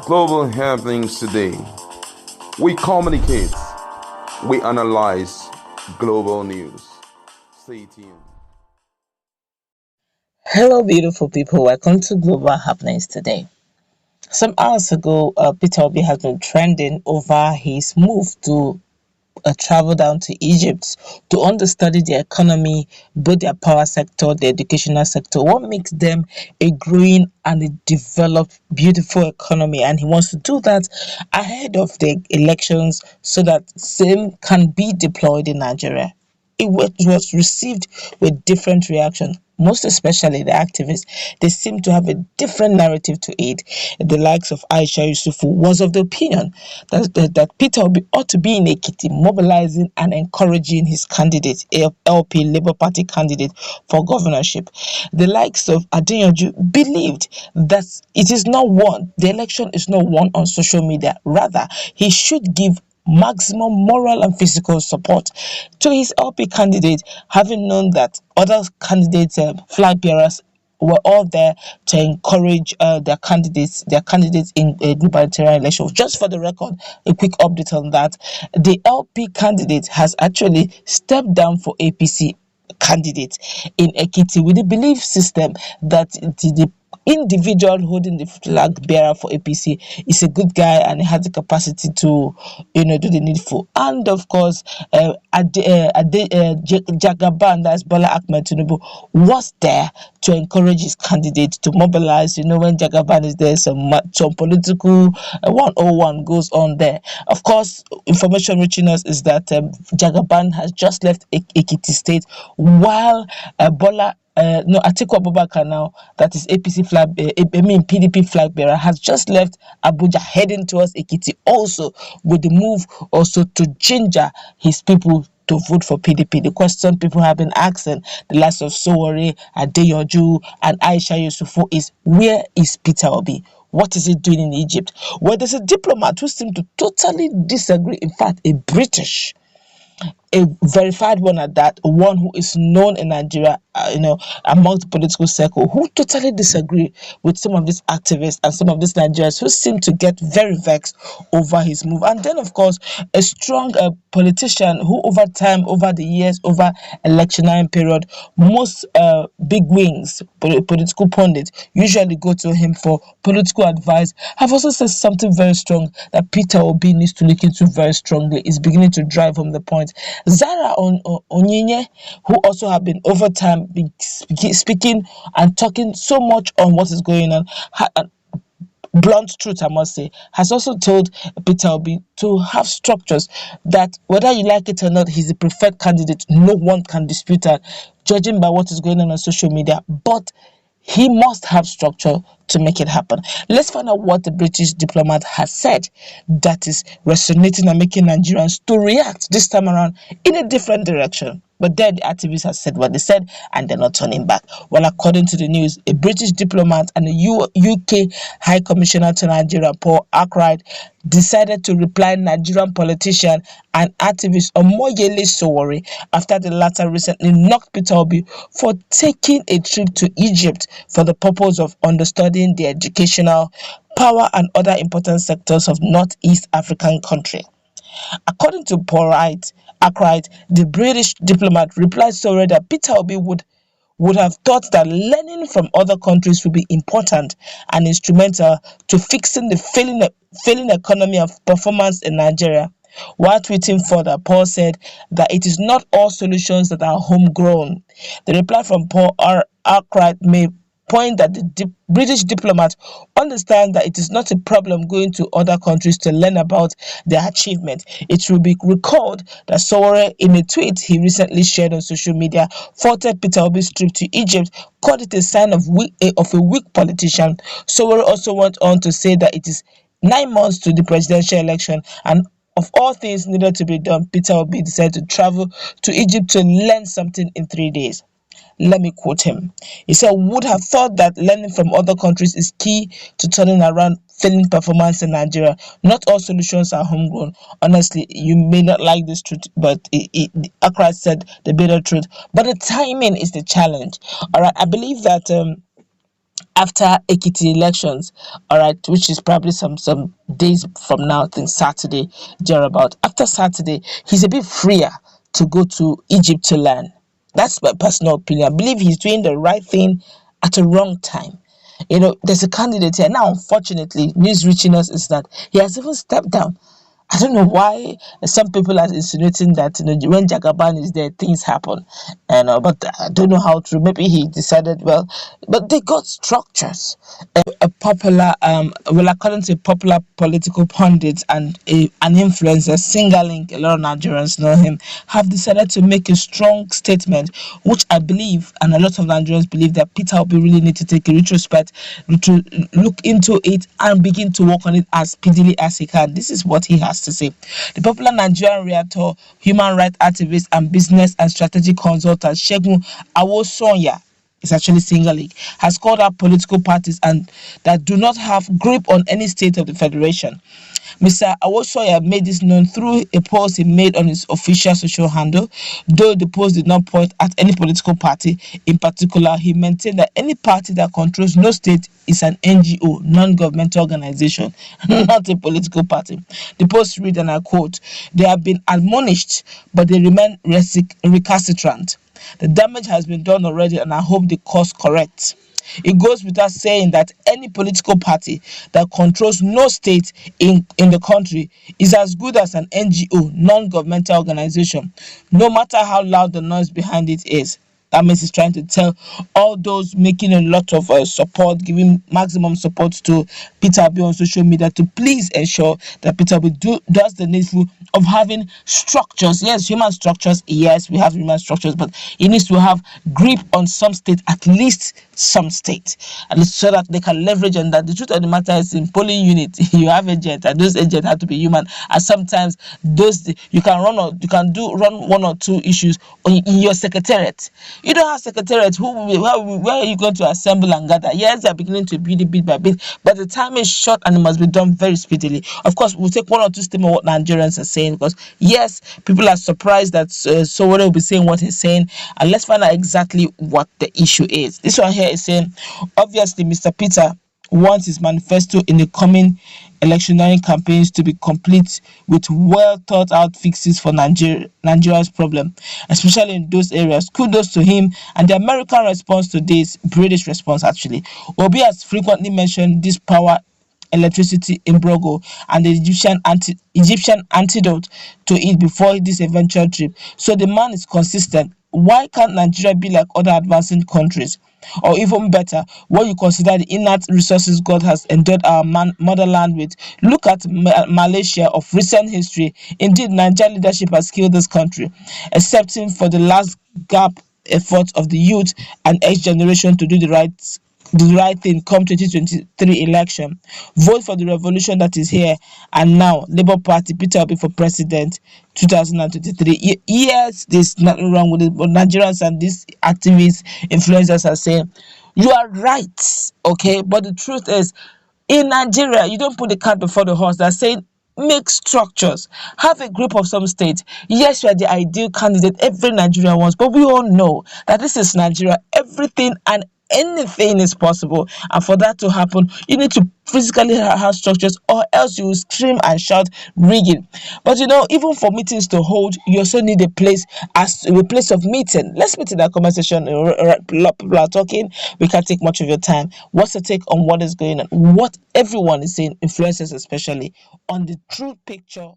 global happenings today. We communicate, we analyze global news. Stay tuned. Hello, beautiful people. Welcome to Global Happenings today. Some hours ago, Peter Obi has been trending over his move to travel down to Egypt to understudy the economy, both their power sector, the educational sector, what makes them a growing and a developed, beautiful economy. And he wants to do that ahead of the elections so that same can be deployed in Nigeria. It was received with different reaction, most especially the activists. They seem to have a different narrative to it. The likes of Aisha Yusufu was of the opinion that Peter Obi ought to be in Ekiti, mobilizing and encouraging his candidate, LP Labour Party candidate for governorship. The likes of Adeyanju believed that it is not won, the election is not won on social media. Rather, he should give maximum moral and physical support to his LP candidate, having known that other candidates, flag bearers, were all there to encourage their candidates in a gubernatorial election. Just for the record, a quick update on that: the LP candidate has actually stepped down for APC candidate in Ekiti with the belief system that the individual holding the flag bearer for APC is a good guy and he has the capacity to, do the needful. And of course, Jagaban, that's Bola Ahmed Tinubu, was there to encourage his candidate to mobilize. When Jagaban is there, some political 101 goes on there. Of course, information reaching us is that Jagaban has just left Ekiti State, while Atiku Abubakar now, that is PDP flag bearer, has just left Abuja heading towards Ekiti, also with the move also to ginger his people to vote for PDP. The question people have been asking, the likes of Sowore, Adeyanju, and Aisha Yusufu, is where is Peter Obi? What is he doing in Egypt? Well, there's a diplomat who seemed to totally disagree. In fact, a verified one at that, one who is known in Nigeria, amongst the political circle, who totally disagree with some of these activists and some of these Nigerians who seem to get very vexed over his move. And then, of course, a strong politician who over time, over the years, over electionary period, most big wings, political pundits, usually go to him for political advice, have also said something very strong that Peter Obi needs to look into very strongly. Is beginning to drive home the point. Zara Onyinye, who also have been over time speaking and talking so much on what is going on, blunt truth, I must say, has also told Peter Obi to have structures that, whether you like it or not, he's the preferred candidate. No one can dispute that, judging by what is going on social media. But he must have structure to make it happen. Let's find out what the British diplomat has said that is resonating and making Nigerians to react this time around in a different direction. But then the activists have said what they said and they're not turning back. Well, according to the news, a British diplomat and a UK High Commissioner to Nigeria, Paul Arkwright, decided to reply Nigerian politician and activist Omoyele Sowore after the latter recently knocked Peter Obi for taking a trip to Egypt for the purpose of understudying the educational, power and other important sectors of Northeast African country. According to Paul Arkwright, the British diplomat replied Sowore that Peter Obi would have thought that learning from other countries would be important and instrumental to fixing the failing economy of performance in Nigeria. While tweeting further, Paul said that it is not all solutions that are homegrown. The reply from Paul Arkwright may point that the British diplomat understands that it is not a problem going to other countries to learn about their achievement. It will be recalled that Sowore, in a tweet he recently shared on social media, faulted Peter Obi's trip to Egypt, called it a sign of a weak politician. Sowore also went on to say that it is 9 months to the presidential election, and of all things needed to be done, Peter Obi decided to travel to Egypt to learn something in 3 days. Let me quote him. He said, "Would have thought that learning from other countries is key to turning around failing performance in Nigeria. Not all solutions are homegrown. Honestly, you may not like this truth, but Accra said the bitter truth. But the timing is the challenge." All right, I believe that after Ekiti elections, all right, which is probably some days from now, I think Saturday, thereabout. After Saturday, he's a bit freer to go to Egypt to learn. That's my personal opinion. I believe he's doing the right thing at the wrong time. There's a candidate here now. Unfortunately, news reaching us is that he has even stepped down. I don't know why some people are insinuating that when Jagaban is there, things happen, but I don't know how true. Maybe he decided well, but they got structures. A popular, well, according to popular political pundits and an influencer, Singalink, a lot of Nigerians know him, have decided to make a strong statement, which I believe, and a lot of Nigerians believe, that Peter Obi really need to take a retrospect, to look into it and begin to work on it as speedily as he can. This is what he has to say. The popular Nigerian realtor, human rights activist, and business and strategy consultant Segun Awosonya, is actually single league, has called out political parties and that do not have grip on any state of the federation. Mr. Awosoya made this known through a post he made on his official social handle. Though the post did not point at any political party in particular, he maintained that any party that controls no state is an NGO, non-governmental organization, not a political party. The post read, and I quote, "They have been admonished, but they remain recalcitrant. The damage has been done already, and I hope the course corrects." It goes without saying that any political party that controls no state in the country is as good as an NGO, non-governmental organization, no matter how loud the noise behind it is. That means he's trying to tell all those making a lot of support, giving maximum support to Peter Obi on social media, to please ensure that Peter Obi does the needful of having structures. Yes, human structures. Yes, we have human structures, but he needs to have grip on some state, at least some state, and so that they can leverage on that. The truth of the matter is, in polling unit, you have agents, and those agents have to be human. And sometimes you can run one or two issues in your secretariat. You don't have secretariat. Where are you going to assemble and gather? Yes, they're beginning to build it bit by bit, but the time is short and it must be done very speedily. Of course, we'll take one or two statements what Nigerians are saying, because yes, people are surprised that someone will be saying what he's saying, and let's find out exactly what the issue is. This one here is saying, obviously, Mr. Peter wants his manifesto in the coming electioneering campaigns to be complete with well thought out fixes for Nigeria's problem, especially in those areas. Kudos to him. And the American response to this, British response actually, Obi has frequently mentioned this power electricity embargo and the Egyptian antidote to it before this eventual trip. So the man is consistent. Why can't Nigeria be like other advancing countries? Or even better, what you consider the innate resources God has endowed our motherland with. Look at Malaysia of recent history. Indeed, Nigerian leadership has killed this country, excepting for the last gap efforts of the youth and X generation to do the right thing come 2023 election. Vote for the revolution that is here and now. Labour Party, Peter Obi for president 2023. Yes, there's nothing wrong with it, but Nigerians and these activists, influencers are saying, you are right, okay? But the truth is, in Nigeria, you don't put the cart before the horse. They're saying, make structures, have a group of some states. Yes, you are the ideal candidate every Nigerian wants, but we all know that this is Nigeria. Everything and anything is possible, and for that to happen, you need to physically have structures, or else you will scream and shout rigging. But even for meetings to hold, you also need a place of meeting. Let's meet in that comment section. People are talking, we can't take much of your time. What's the take on what is going on, what everyone is saying, influencers especially, on the true picture